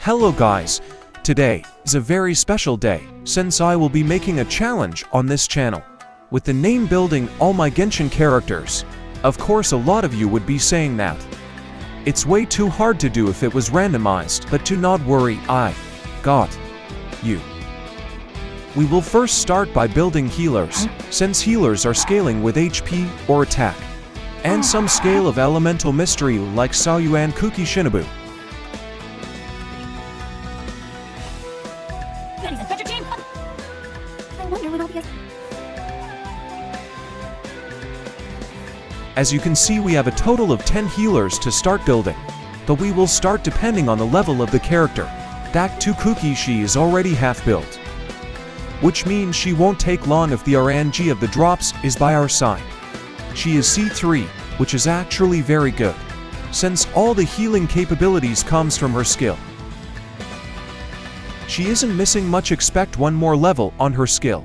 Hello guys, today is a very special day since I will be making a challenge on this channel with the name building all my Genshin characters. Of course a lot of you would be saying that it's way too hard to do if it was randomized, but do not worry, I got you. We will first start by building healers, since healers are scaling with HP or attack, and some scale of elemental mystery like BUILT Kuki Shinobu. As you can see, we have a total of 10 healers to start building, but we will start depending on the level of the character. That 2 Kuki she is already half built, which means she won't take long if the RNG of the drops is by our side. She is C3, which is actually very good, since all the healing capabilities comes from her skill. She isn't missing much, expect one more level on her skill.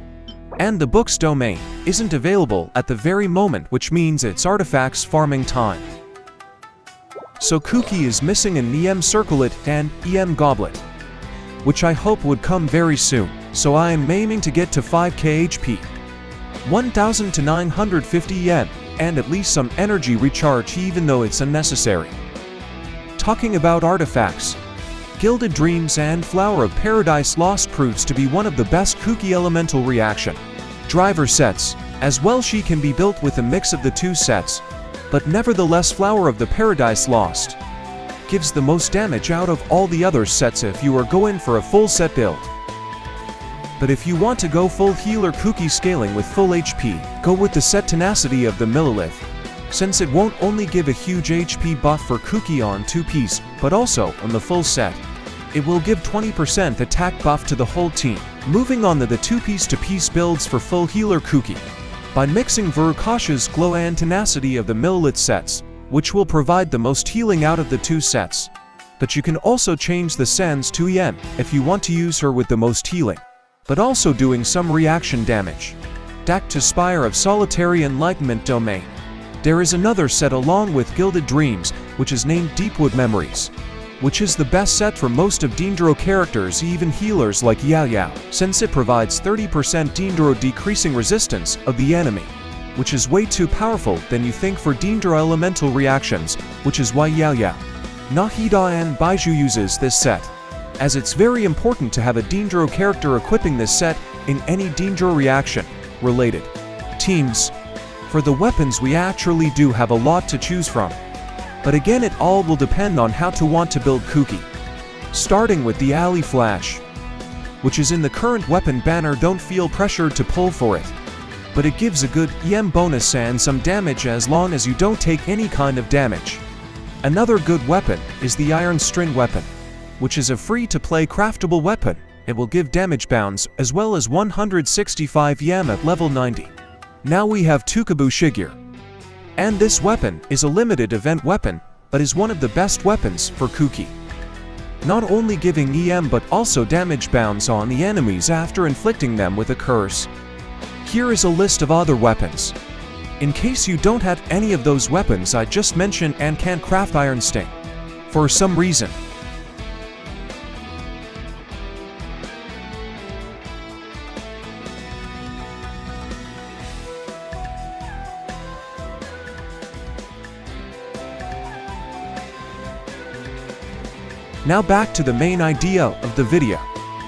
And the book's domain isn't available at the very moment, which means it's artifacts farming time. So Kuki is missing an EM Circlet and EM Goblet, which I hope would come very soon, so I am aiming to get to 5k HP, 1000 to 950 yen, and at least some energy recharge even though it's unnecessary. Talking about artifacts, Gilded Dreams and Flower of Paradise Lost proves to be one of the best Kuki elemental reaction driver sets. As well, she can be built with a mix of the two sets, but nevertheless Flower of the Paradise Lost gives the most damage out of all the other sets if you are going for a full set build. But if you want to go full healer Kuki scaling with full HP, go with the set Tenacity of the Millilith, since it won't only give a huge HP buff for Kuki on 2-piece, but also on the full set. It will give 20% attack buff to the whole team. Moving on to the 2-piece to piece builds for full healer Kuki, by mixing Verukasha's Glow and Tenacity of the Millilith sets, which will provide the most healing out of the two sets. But you can also change the Sans to EM if you want to use her with the most healing, but also doing some reaction damage. Dak to Spire of Solitary Enlightenment Domain. There is another set along with Gilded Dreams, which is named Deepwood Memories, which is the best set for most of Dendro characters, even healers like Yao Yao, since it provides 30% Dendro decreasing resistance of the enemy, which is way too powerful than you think for Dendro elemental reactions, which is why Yao Yao, Nahida and Baiju uses this set, as it's very important to have a Dendro character equipping this set in any Dendro reaction related teams. For the weapons we actually do have a lot to choose from, but again it all will depend on how to want to build Kuki. Starting with the Alley Flash, which is in the current weapon banner, don't feel pressured to pull for it, but it gives a good EM bonus and some damage as long as you don't take any kind of damage. Another good weapon is the Iron String weapon, which is a free-to-play craftable weapon. It will give damage bounds as well as 165 EM at level 90. Now we have Tukabu Shigure, and this weapon is a limited event weapon, but is one of the best weapons for Kuki, not only giving EM but also damage bounds on the enemies after inflicting them with a curse. Here is a list of other weapons, in case you don't have any of those weapons I just mentioned and can't craft Iron Sting for some reason. Now back to the main idea of the video.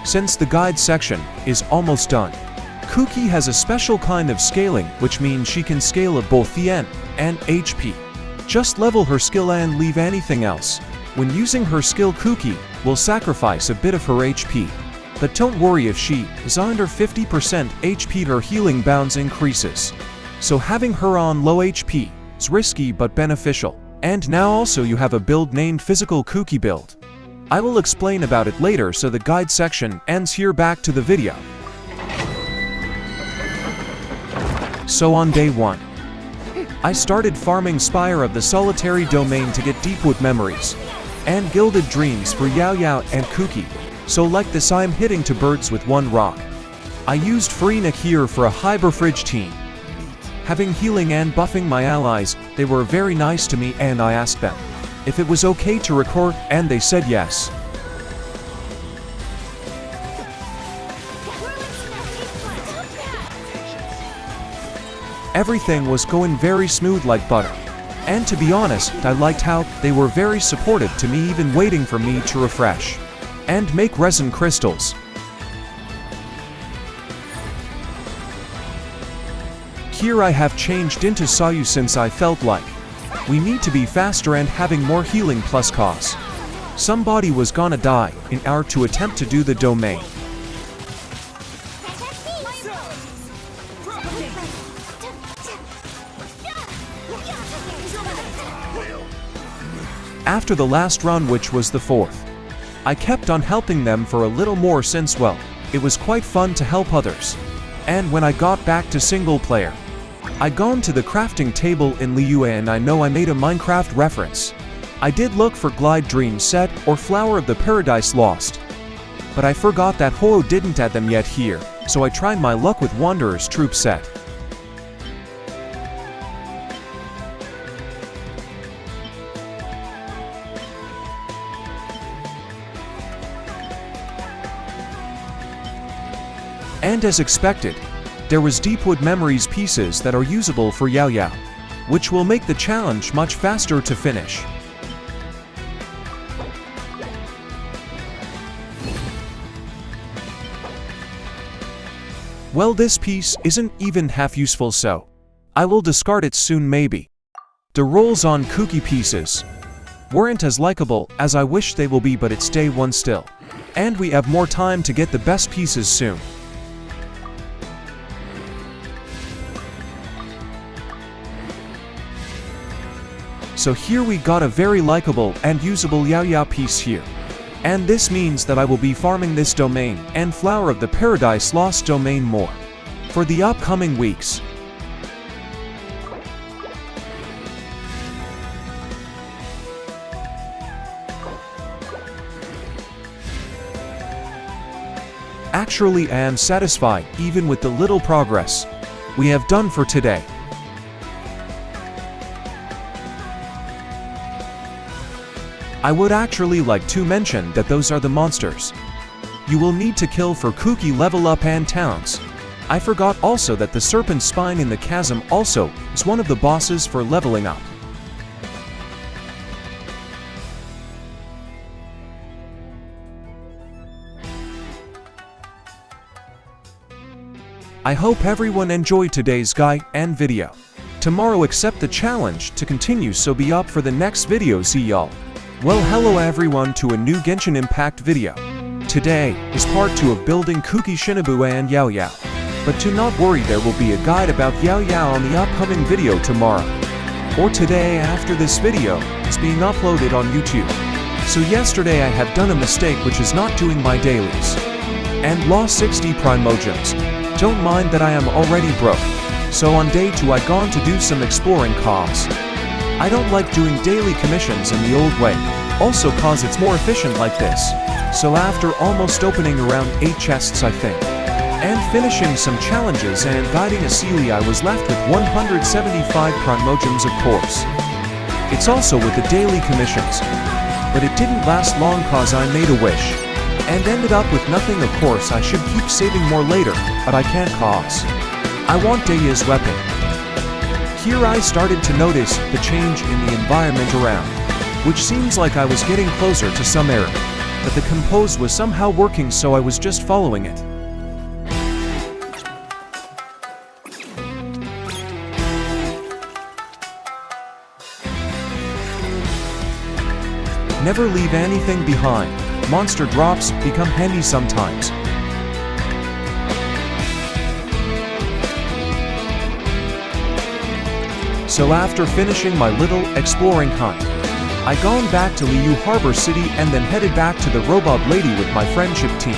Since the guide section is almost done, Kuki has a special kind of scaling, which means she can scale of both EM and HP. Just level her skill and leave anything else. When using her skill, Kuki will sacrifice a bit of her HP, but don't worry if she is under 50% HP, her healing bounds increases. So having her on low HP is risky but beneficial. And now also you have a build named Physical Kuki Build. I will explain about it later, so the guide section ends here. Back to the video. So on day 1, I started farming Spire of the Solitary Domain to get Deepwood Memories and Gilded Dreams for Yao Yao and Kuki, so like this I am hitting 2 birds with 1 rock. I used Freenik here for a Hyperfridge team. Having healing and buffing my allies, they were very nice to me and I asked them if it was okay to record, and they said yes. Everything was going very smooth like butter. And to be honest, I liked how they were very supportive to me, even waiting for me to refresh and make resin crystals. Here I have changed into Sayu since I felt like we need to be faster and having more healing plus cause somebody was gonna die in order to attempt to do the domain. After the last run, which was the 4th, I kept on helping them for a little more since, well, it was quite fun to help others. And when I got back to single player, I gone to the crafting table in Liyue and I know I made a Minecraft reference. I did look for Glide Dream set or Flower of the Paradise Lost, but I forgot that Ho didn't add them yet here, so I tried my luck with Wanderer's Troop set. And as expected, there was Deepwood Memories pieces that are usable for Yao Yao, which will make the challenge much faster to finish. Well, this piece isn't even half useful, so I will discard it soon maybe. The rolls on Kuki pieces weren't as likable as I wish they will be, but it's day 1 still, and we have more time to get the best pieces soon. So here we got a very likable and usable Yao Yao piece here. And this means that I will be farming this domain and Flower of the Paradise Lost domain more for the upcoming weeks. Actually, I am satisfied even with the little progress we have done for today. I would actually like to mention that those are the monsters you will need to kill for Kuki level up and towns. I forgot also that the serpent spine in the chasm also is one of the bosses for leveling up. I hope everyone enjoyed today's guide and video. Tomorrow accept the challenge to continue, so be up for the next video. See y'all. Well, hello everyone to a new Genshin Impact video. Today is part 2 of building Kuki Shinobu and Yao Yao. But do not worry, there will be a guide about Yao Yao on the upcoming video tomorrow, or today after this video is being uploaded on YouTube. So yesterday I have done a mistake, which is not doing my dailies, and lost 60 Primogems. Don't mind that I am already broke. So on day 2 I gone to do some exploring cause I don't like doing daily commissions in the old way, also cause it's more efficient like this. So after almost opening around 8 chests I think, and finishing some challenges and guiding a Celia, I was left with 175 Primogems of course. It's also with the daily commissions, but it didn't last long cause I made a wish, and ended up with nothing. Of course I should keep saving more later, but I can't cause I want Daya's weapon. Here I started to notice the change in the environment around, which seems like I was getting closer to some area, but the compose was somehow working, so I was just following it. Never leave anything behind. Monster drops become handy sometimes. So after finishing my little exploring hunt, I gone back to Liu Harbor City and then headed back to the Robot Lady with my friendship team.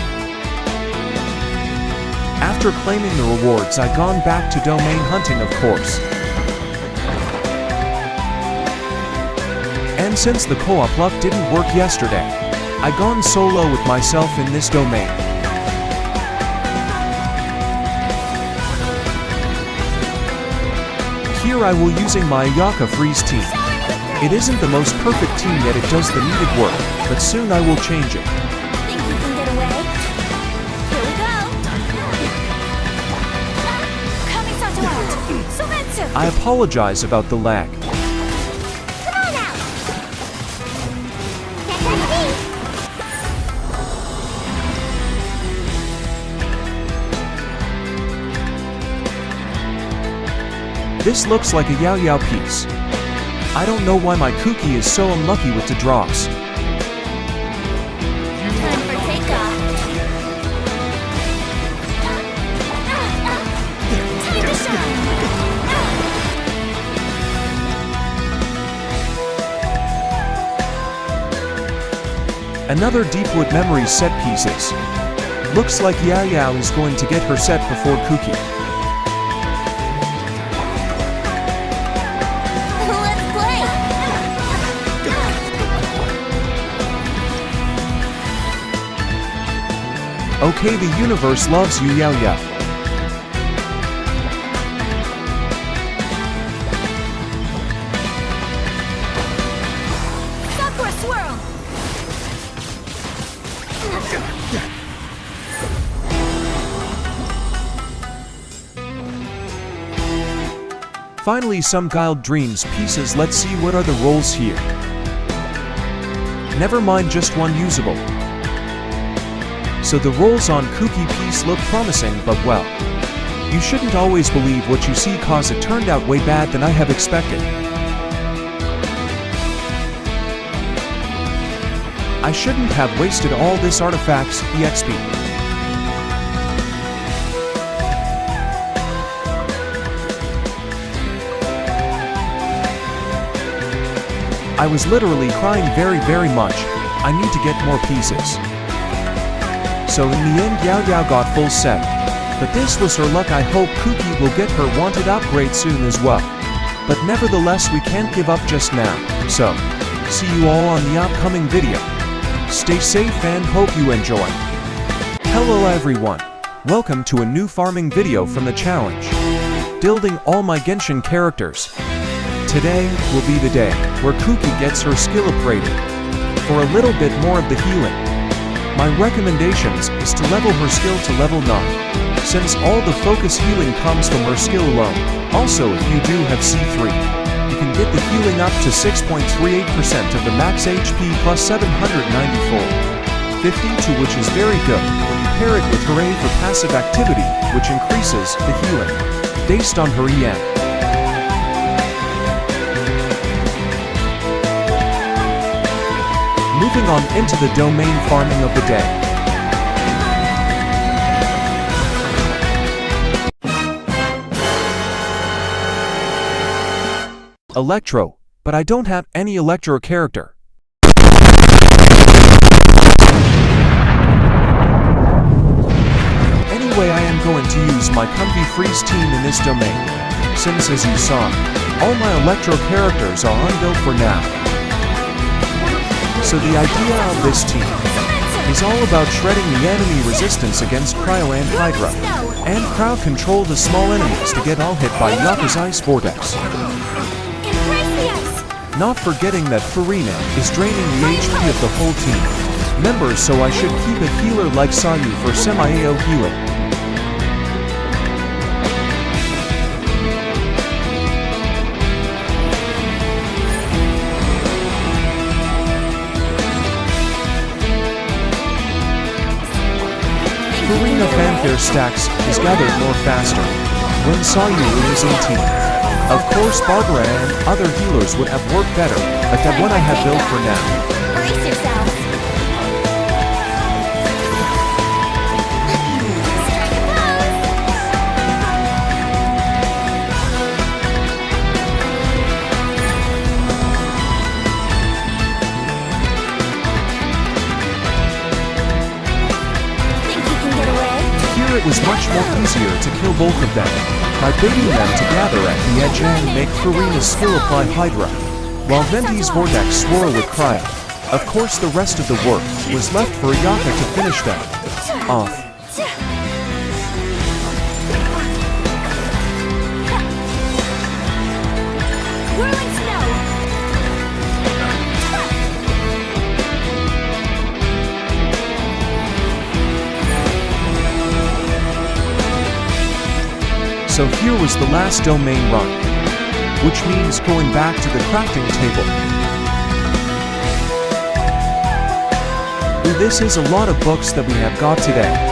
After claiming the rewards I gone back to domain hunting of course. And since the co-op luck didn't work yesterday, I gone solo with myself in this domain. Here I will using my Ayaka Freeze team. It isn't the most perfect team yet, it does the needed work, but soon I will change it. Think you can get away? Here we go! Coming out! So I apologize about the lag. Come on out! Can't touch me! This looks like a Yao Yao piece. I don't know why my Kuki is so unlucky with the drops. Time for takeoff. Time to shine! Another Deepwood Memories set pieces. Looks like Yao Yao is going to get her set before Kuki. Let's play! Okay, the universe loves you, Yao Yao. Sakura swirl! Finally, some Guiled Dreams pieces. Let's see what are the roles here. Never mind, just one usable. So the rolls on Kuki piece look promising, but well, you shouldn't always believe what you see, cause it turned out way bad than I have expected. I shouldn't have wasted all this artifacts, EXP. I was literally crying very much. I need to get more pieces. So in the end, Yao Yao got full set. But this was her luck. I hope Kuki will get her wanted upgrade soon as well. But nevertheless, we can't give up just now. So, see you all on the upcoming video. Stay safe and hope you enjoy. Hello everyone. Welcome to a new farming video from the challenge. Building all my Genshin characters. Today will be the day where Kuki gets her skill upgraded. For a little bit more of the healing, my recommendations is to level her skill to level 9, since all the focus healing comes from her skill alone. Also, if you do have C3, you can get the healing up to 6.38% of the max HP plus 794. 52, which is very good when you pair it with Hooray for passive activity, which increases the healing based on her EM. Moving on into the domain farming of the day. Electro, but I don't have any Electro character. Anyway, I am going to use my Comfy Freeze team in this domain, since as you saw, all my Electro characters are unbuilt for now. So the idea of this team is all about shredding the enemy resistance against Cryo and Hydra, and crowd control the small enemies to get all hit by Yaka's Ice Vortex. Not forgetting that Farina is draining the HP of the whole team members, so I should keep a healer like Sayu for semi-AO healing. Farina fanfare stacks is gathered more faster when Sayu is in team. Of course, Barbara and other healers would have worked better, but that one I have built for now. Brace yourself! Strike a pose! Think you can get away? Here it was much more easier to kill both of them by baiting them to gather at the edge and make Farina's skill apply Hydra, while Venti's Vortex swirl with Cryo. Of course, the rest of the work was left for Yaka to finish them off. Whirling snow! So So here was the last domain run, which means going back to the crafting table. This is a lot of books that we have got today.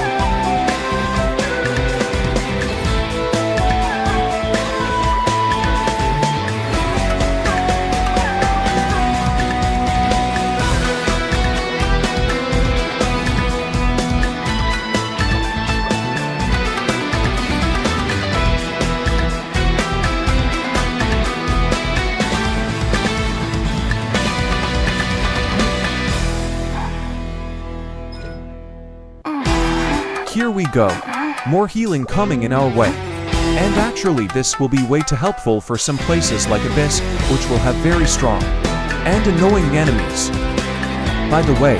Here we go. More healing coming in our way. And actually this will be way too helpful for some places like Abyss, which will have very strong and annoying enemies. By the way,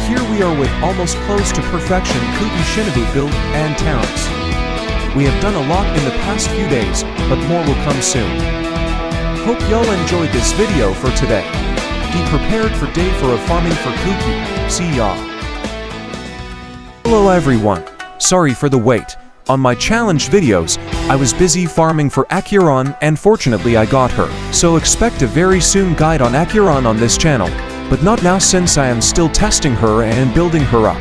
here we are with almost close to perfection Kuki Shinobu build and towns. We have done a lot in the past few days, but more will come soon. Hope y'all enjoyed this video for today. Be prepared for day 4 of farming for Kuki. See y'all. Hello everyone. Sorry for the wait. On my challenge videos, I was busy farming for Akiran and fortunately I got her. So expect a very soon guide on Akiran on this channel. But not now since I am still testing her and building her up.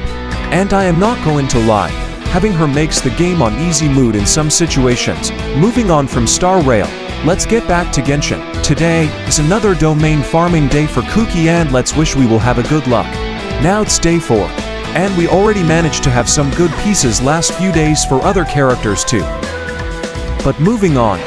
And I am not going to lie. Having her makes the game on easy mood in some situations. Moving on from Star Rail, let's get back to Genshin. Today is another domain farming day for Kuki and let's wish we will have a good luck. Now it's day 4. And we already managed to have some good pieces last few days for other characters too. But moving on,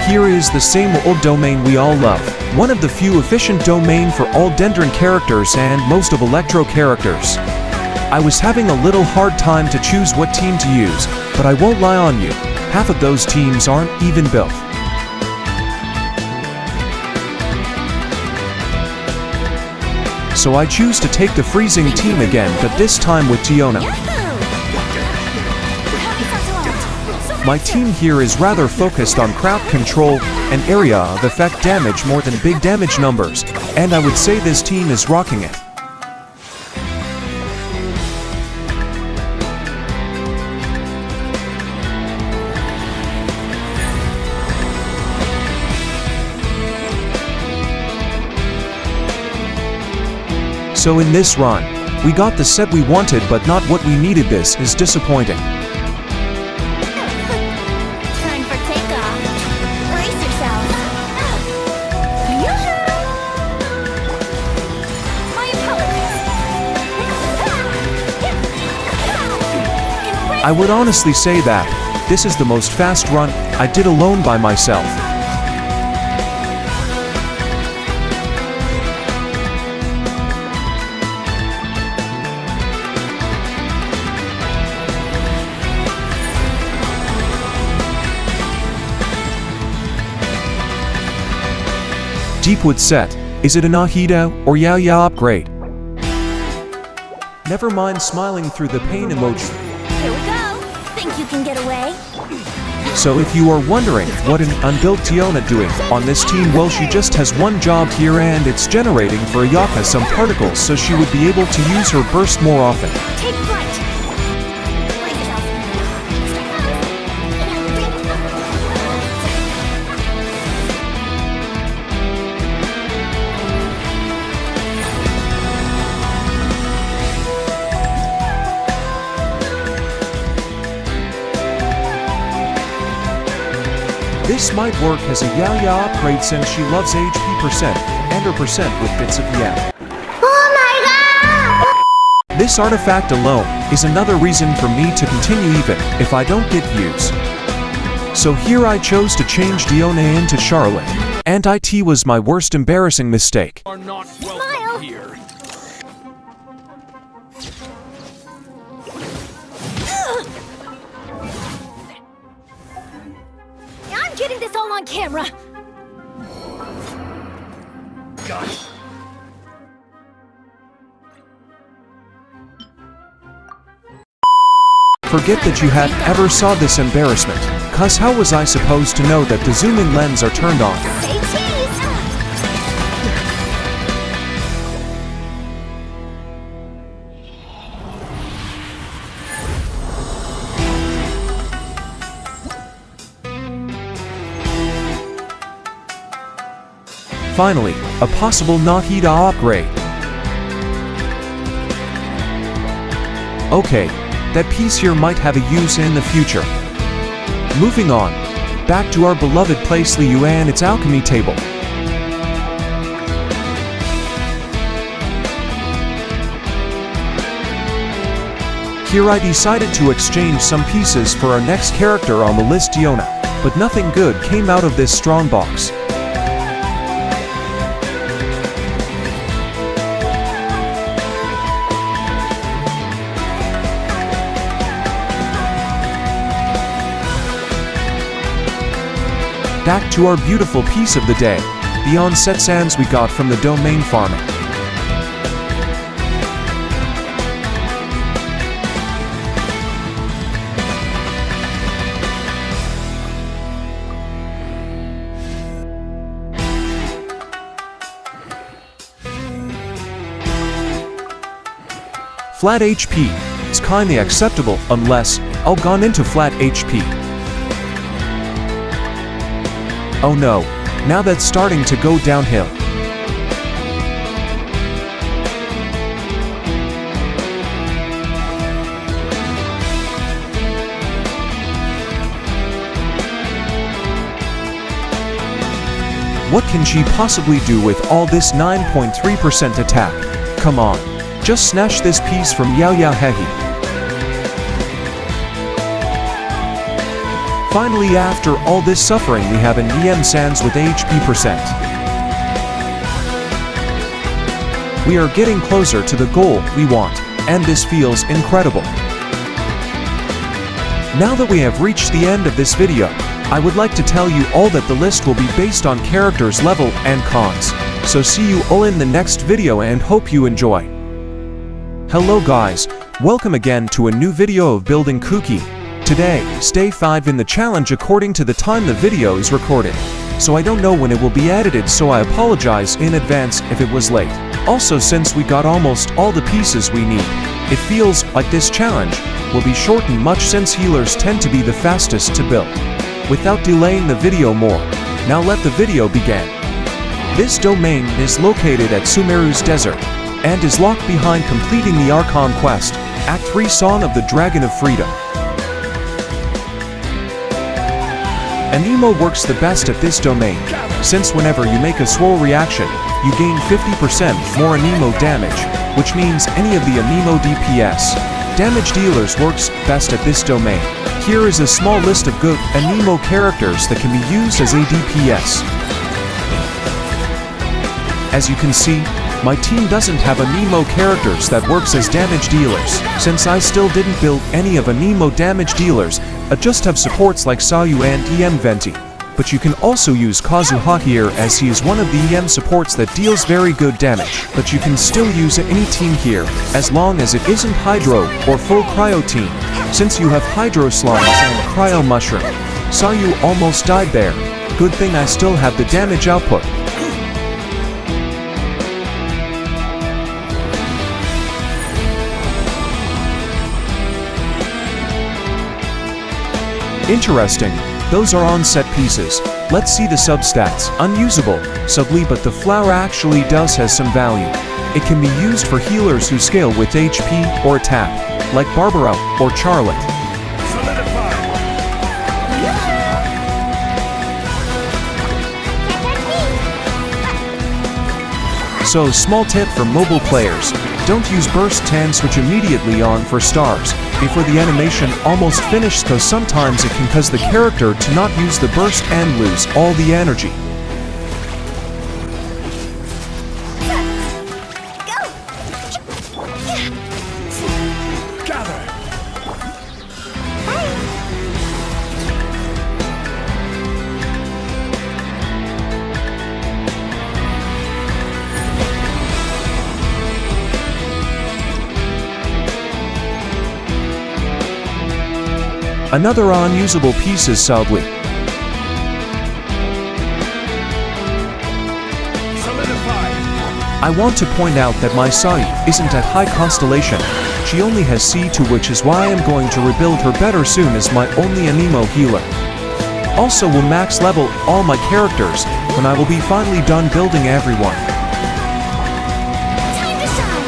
here is the same old domain we all love. One of the few efficient domain for all Dendron characters and most of Electro characters. I was having a little hard time to choose what team to use, but I won't lie on you, half of those teams aren't even built. So I choose to take the freezing team again, but this time with Tiona. My team here is rather focused on crowd control and area of effect damage more than big damage numbers, and I would say this team is rocking it. So in this run, we got the set we wanted but not what we needed. This is disappointing. Time for takeoff. Brace yourself. My apologies. I would honestly say that this is the most fast run I did alone by myself. Deepwood set. Is it a Nahida or Yao upgrade? Never mind smiling through the pain emoji. Here we go. Think you can get away? So if you are wondering what an unbuilt Tiona doing on this team, well she just has one job here and it's generating for Ayaka some particles so she would be able to use her burst more often. Take flight. Brace yourself. This might work as a Yao upgrade since she loves HP percent and her percent with bits of Yao. Oh my god! This artifact alone is another reason for me to continue even if I don't get views. So here I chose to change Diona into Charlotte, and IT was my worst embarrassing mistake. Are not Smile. welcome here. I'm getting this all on camera. Got it. Forget that you had ever saw this embarrassment, cause how was I supposed to know that the zoom-in lens are turned on? Say cheese. finally, a possible Nahida upgrade. Okay, that piece here might have a use in the future. Moving on, back to our beloved place Liu and its alchemy table. Here I decided to exchange some pieces for our next character on the list, Diona, but nothing good came out of this strong box. Back to our beautiful piece of the day, the onset sands we got from the domain farming. Flat HP is kindly acceptable unless I'll gone into flat HP. Oh no, now that's starting to go downhill. What can she possibly do with all this 9.3% attack? Come on, just snatch this piece from Yao Yao Hehe. Finally, after all this suffering, we have an EM Sans with HP percent. We are getting closer to the goal we want, and this feels incredible. Now that we have reached the end of this video, I would like to tell you all that the list will be based on characters' level and cons. So see you all in the next video and hope you enjoy. Hello guys, welcome again to a new video of Building Kuki. Today, stay 5 in the challenge according to the time the video is recorded. So I don't know when it will be edited, so I apologize in advance if it was late. Also, since we got almost all the pieces we need, it feels like this challenge will be shortened much since healers tend to be the fastest to build. Without delaying the video more, now let the video begin. This domain is located at Sumeru's desert, and is locked behind completing the Archon quest, Act 3 Song of the Dragon of Freedom. Anemo works the best at this domain, since whenever you make a swirl reaction, you gain 50% more Anemo damage, which means any of the Anemo DPS damage dealers works best at this domain. Here is a small list of good Anemo characters that can be used as a DPS. As you can see, my team doesn't have Anemo characters that works as damage dealers. Since I still didn't build any of Anemo damage dealers, I just have supports like Sayu and EM Venti. But you can also use Kazuha here, as he is one of the EM supports that deals very good damage. But you can still use any team here, as long as it isn't Hydro or full Cryo team, since you have Hydro Slimes and Cryo Mushroom. Sayu almost died there. Good thing I still have the damage output. Interesting, those are on-set pieces. Let's see the substats. Unusable, subly, but the flower actually does has some value. It can be used for healers who scale with HP or attack, like Barbara or Charlotte. So, small tip for mobile players, don't use burst 10, switch immediately on for stars before the animation almost finished, cause sometimes it can cause the character to not use the burst and lose all the energy. Another unusable piece is Sadly. I want to point out that my Sai isn't at high constellation. She only has C2, which is why I'm going to rebuild her better soon as my only Anemo healer. Also will max level all my characters when I will be finally done building everyone. Time to shine.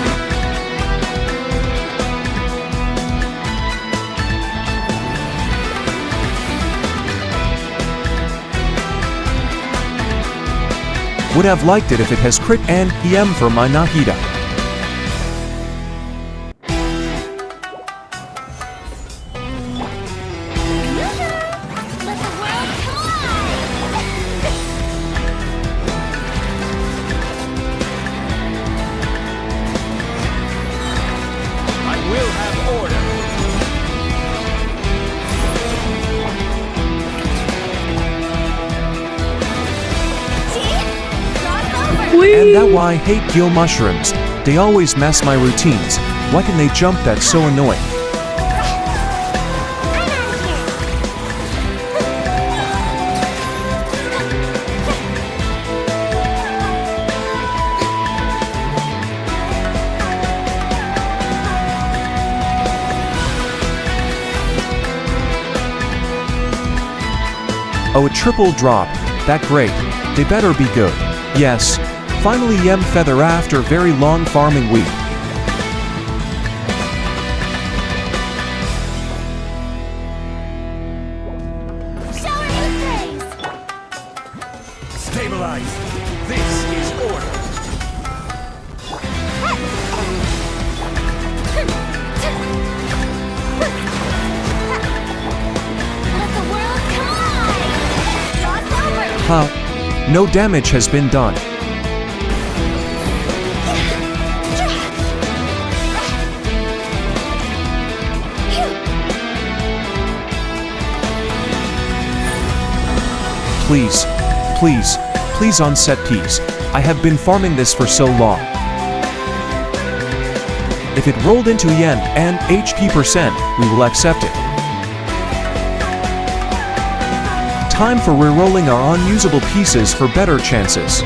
Would have liked it if it has crit and EM for my Nahida. Let the world collide! I will have order. And that why I hate gill mushrooms. They always mess my routines. Why can they jump? That's so annoying. Oh, a triple drop. That great. They better be good. Yes. Finally Yem Feather after very long farming week. Shower new praise! Stabilize. This is order. Let the world collide! Lost over! Huh. No damage has been done. Please, please, please on set piece. I have been farming this for so long. If it rolled into yen and HP percent, we will accept it. Time for rerolling our unusable pieces for better chances.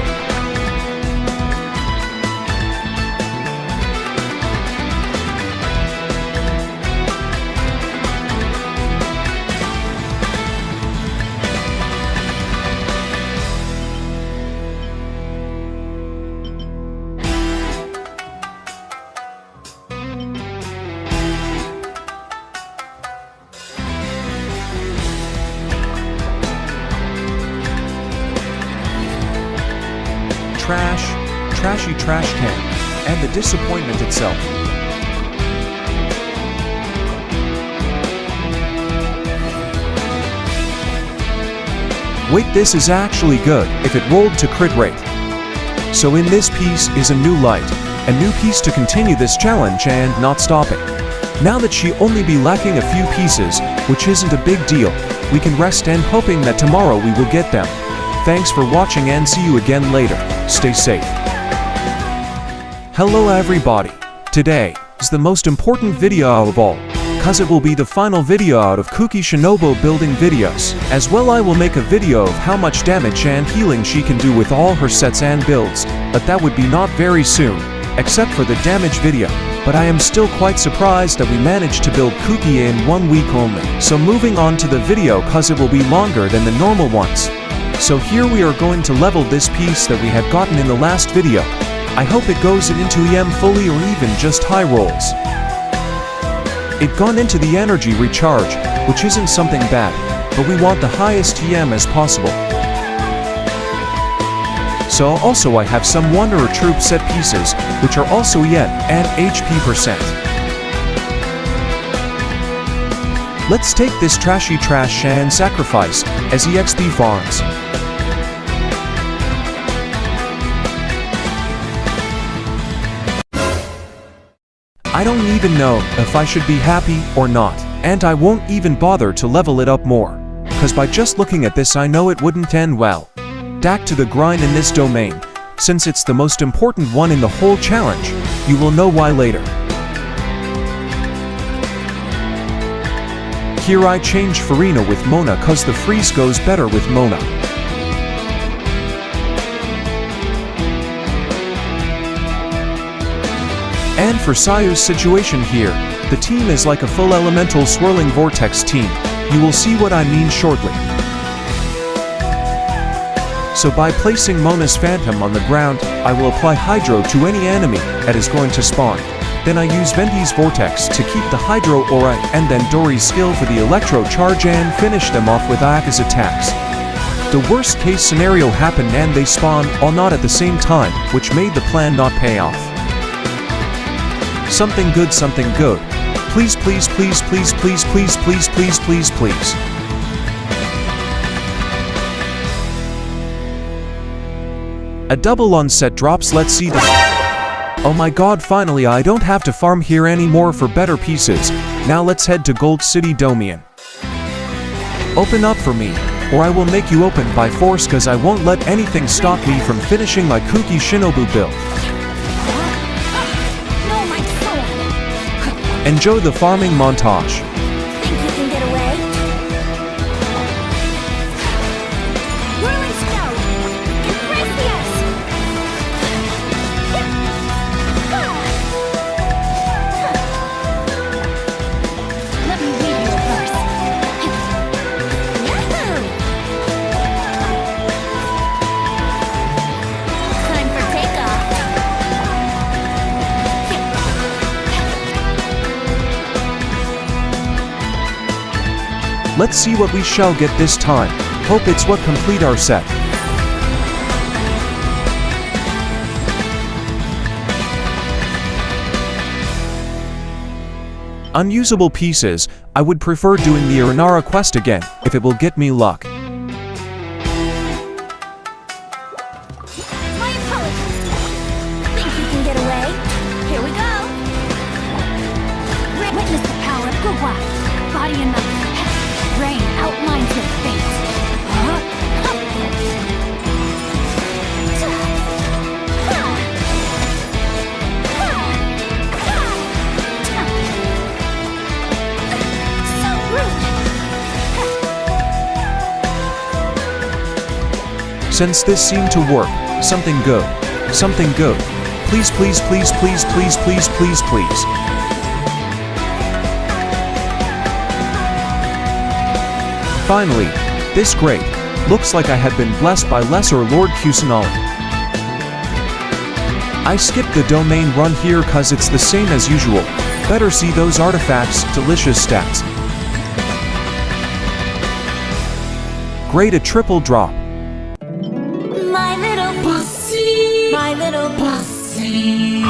Trashy trash can, and the disappointment itself. Wait, this is actually good if it rolled to crit rate. So in this piece is a new light, a new piece to continue this challenge and not stop it. Now that she only be lacking a few pieces, which isn't a big deal, we can rest and hoping that tomorrow we will get them. Thanks for watching and see you again later. Stay safe. Hello everybody. Today is the most important video of all, cause it will be the final video out of Kuki Shinobu building videos. As well I will make a video of how much damage and healing she can do with all her sets and builds, but that would be not very soon, except for the damage video. But I am still quite surprised that we managed to build Kuki in 1 week only. So moving on to the video cause it will be longer than the normal ones. So here we are going to level this piece that we had gotten in the last video. I hope it goes into EM fully or even just high rolls. It gone into the energy recharge, which isn't something bad, but we want the highest EM as possible. So also I have some Wanderer Troop set pieces, which are also yen and HP percent. Let's take this trashy trash and sacrifice as EXP farms. I don't even know if I should be happy or not, and I won't even bother to level it up more, cause by just looking at this I know it wouldn't end well. Back to the grind in this domain, since it's the most important one in the whole challenge. You will know why later. Here I change Farina with Mona cause the freeze goes better with Mona. And for Sayu's situation here, the team is like a full elemental swirling vortex team. You will see what I mean shortly. So by placing Mona's Phantom on the ground, I will apply Hydro to any enemy that is going to spawn. Then I use Venti's Vortex to keep the Hydro Aura and then Dory's skill for the Electro Charge and finish them off with Ayaka's attacks. The worst case scenario happened and they spawned all not at the same time, which made the plan not pay off. Something good, something good. Please, please, please, please, please, please, please, please, please, please. A double onset drops, let's see this. Oh my god, finally I don't have to farm here anymore for better pieces. Now let's head to Gold City Domian. Open up for me, or I will make you open by force cause I won't let anything stop me from finishing my Kuki Shinobu build. No, my soul. Enjoy the farming montage. Think you can get away? Whirling snow. Impressious. Let me read you a verse. Yahoo! Time for takeoff. Let's see what we shall get this time. Hope it's what complete our set. Unusable pieces, I would prefer doing the Aranara quest again, if it will get me luck. My apologies. Think you can get away? Here we go. Witness the power of Gugwa. Body and mind. Rain outlines your fate. So rude. Since this seemed to work, something good. Something good. Please, please, please, please, please, please, please, please. Finally, this great. Looks like I had been blessed by Lesser Lord Kusanali. I skipped the domain run here cause it's the same as usual. Better see those artifacts, delicious stats. Great, a triple drop. My little pussy. My little pussy.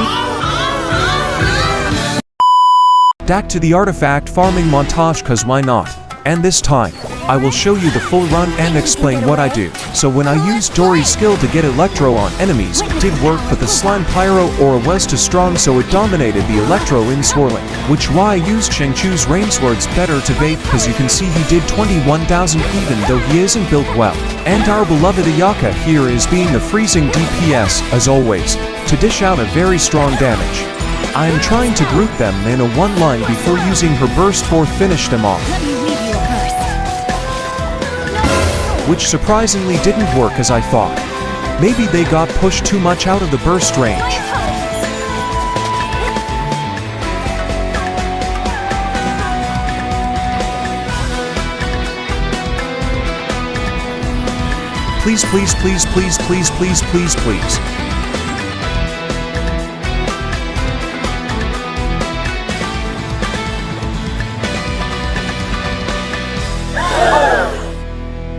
Back to the artifact farming montage cause why not? And this time, I will show you the full run and explain what I do. So when I used Dory's skill to get Electro on enemies, it did work, but the Slime Pyro Aura was too strong so it dominated the Electro in swirling. Which why I used Shengchu's Rainswords better to bait cause you can see he did 21,000 even though he isn't built well. And our beloved Ayaka here is being the freezing DPS, as always, to dish out a very strong damage. I am trying to group them in a one line before using her burst for finish them off. Let me read you a verse. Which surprisingly didn't work as I thought. Maybe they got pushed too much out of the burst range. My apologies. Please, please, please, please, please, please, please, please.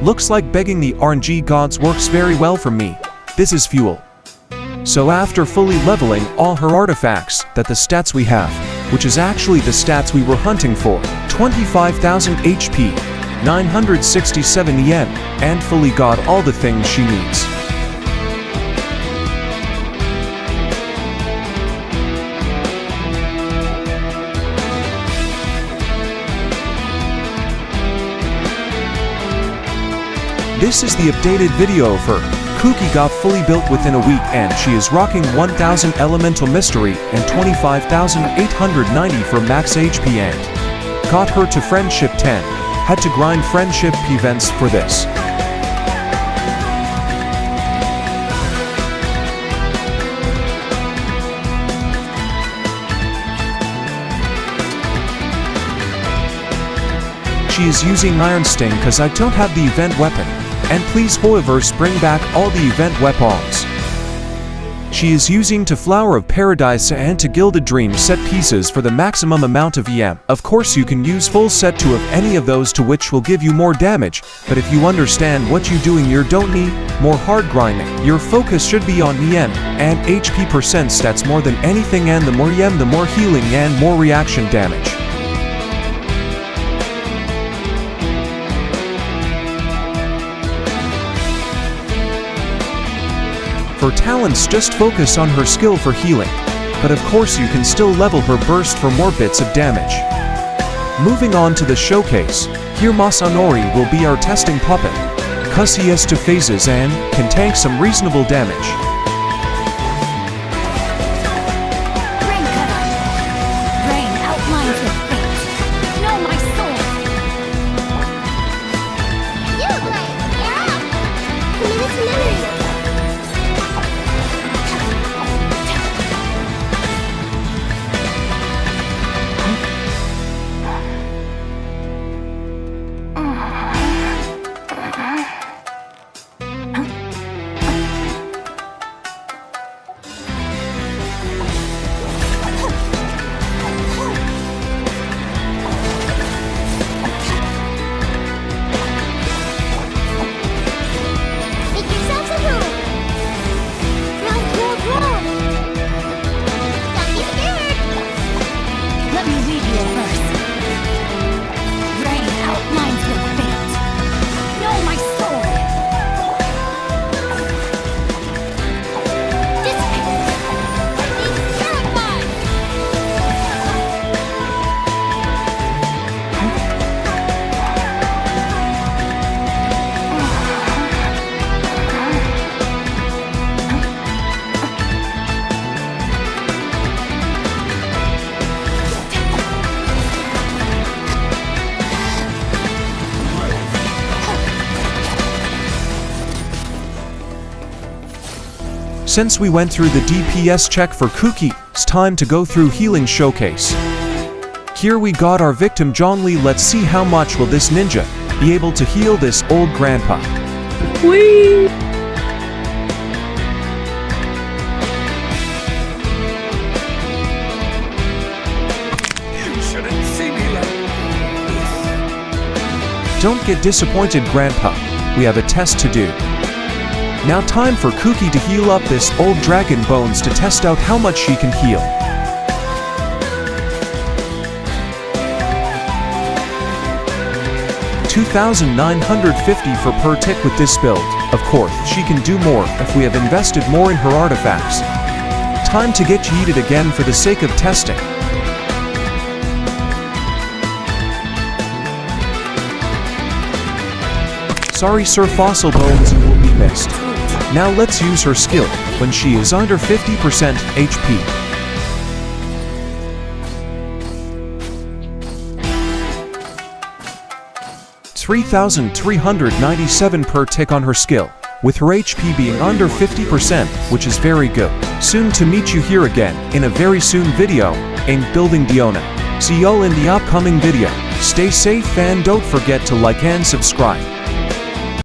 Looks like begging the RNG gods works very well for me. This is fuel. So after fully leveling all her artifacts, that the stats we have, which is actually the stats we were hunting for, 25,000 HP, 967 yen, and fully got all the things she needs. This is the updated video of her. Kuki got fully built within a week and she is rocking 1000 Elemental Mystery and 25,890 for max HP and got her to Friendship 10. Had to grind Friendship events for this. She is using Iron Sting cause I don't have the event weapon. And please however bring back all the event weapons. She is using to Flower of Paradise and to Gilded Dream set pieces for the maximum amount of EM. Of course you can use full set 2 of any of those to which will give you more damage, but if you understand what you doing you don't need more hard grinding. Your focus should be on EM and HP percent stats more than anything, and the more EM the more healing and more reaction damage. For talents just focus on her skill for healing, but of course you can still level her burst for more bits of damage. Moving on to the showcase, here Masanori will be our testing puppet, cause he has 2 phases and can tank some reasonable damage. Rain cutter. Rain outlines with fate. Know my soul. You play. You're up. Commit to memory. Since we went through the DPS check for Kuki, it's time to go through healing showcase. Here we got our victim Zhongli. Let's see how much will this ninja be able to heal this old grandpa. Whee! You shouldn't see me like this. Don't get disappointed, grandpa. We have a test to do. Now time for Kuki to heal up this old dragon bones to test out how much she can heal. $2,950 for per tick with this build. Of course, she can do more if we have invested more in her artifacts. Time to get yeeted again for the sake of testing. Sorry Sir Fossil Bones, you will be missed. Now let's use her skill when she is under 50% HP. $3,397 per tick on her skill, with her HP being under 50%, which is very good. Soon to meet you here again in a very soon video in Building Diona. See y'all in the upcoming video. Stay safe and don't forget to like and subscribe.